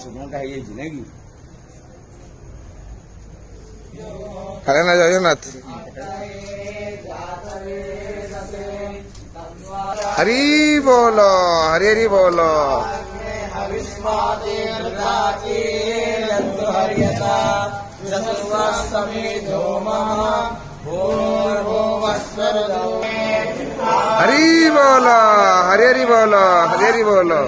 सुकून का है ये जिंदगी। खड़े ना जाइए नाथ। हरी बोलो, हरी हरी बोलो। हरी बोलो, हरी हरी बोलो, हरी हरी बोलो।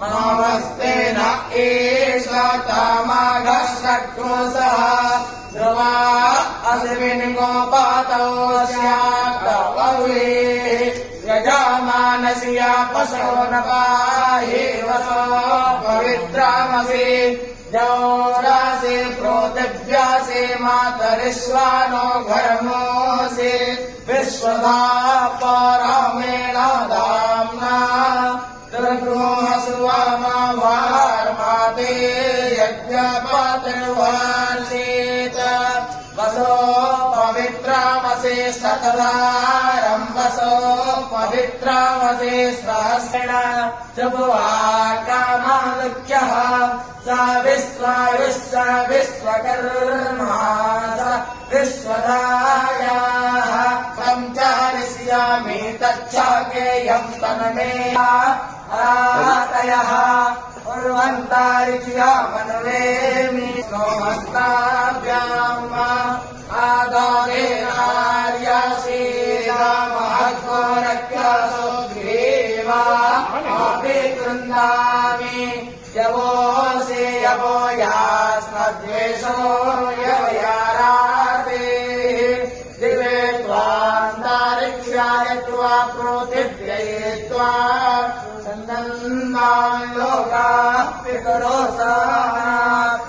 नमस्ते न एषा तमघषट्कोशः ध्रुवा अस्मिन् गोपातौ स्यात्तवहुः यजमानस्य पशो न पाहि वसो पवित्रमसि जौरासि पृथिव्यासि मातरिश्वानो घर्मोऽसि विश्वधा परमेण धाम्ना सुवामावार्माते यज्ञपतिर्वार्षेत वसो पवित्रमसि सतधारं वसो पवित्रमसि सहस्रेण चुभुवाकामालुक्यः स विश्वकर्मा स विश्वधायाः पञ्चहरिष्यामि तच्छाकेयं तन्मेयातयः उर्वन्तारिक्या मनवेमि सोमस्ताभ्याम् आदरेणार्यासीदामहद्गोरख्यासो ग्रीवा अभिकृन्दामि यवोऽसि यवो यास्मद्वेषो यवयाराते दिवे त्वान्तारिक्ष्याय त्वा पृथिव्यै त्वा सन्दन्तान् लोकाः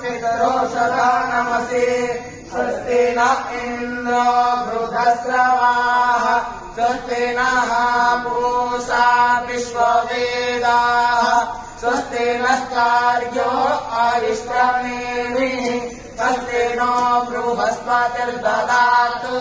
पितरोषधा नमसि स्वस्ति न इन्द्रो वृद्धस्रवाः स्वस्ति नः पूषा विश्ववेदाः स्वस्ति नस्तार्क्यो अरिष्टनेमिः स्वस्ति नो बृहस्पतिर्ददातु।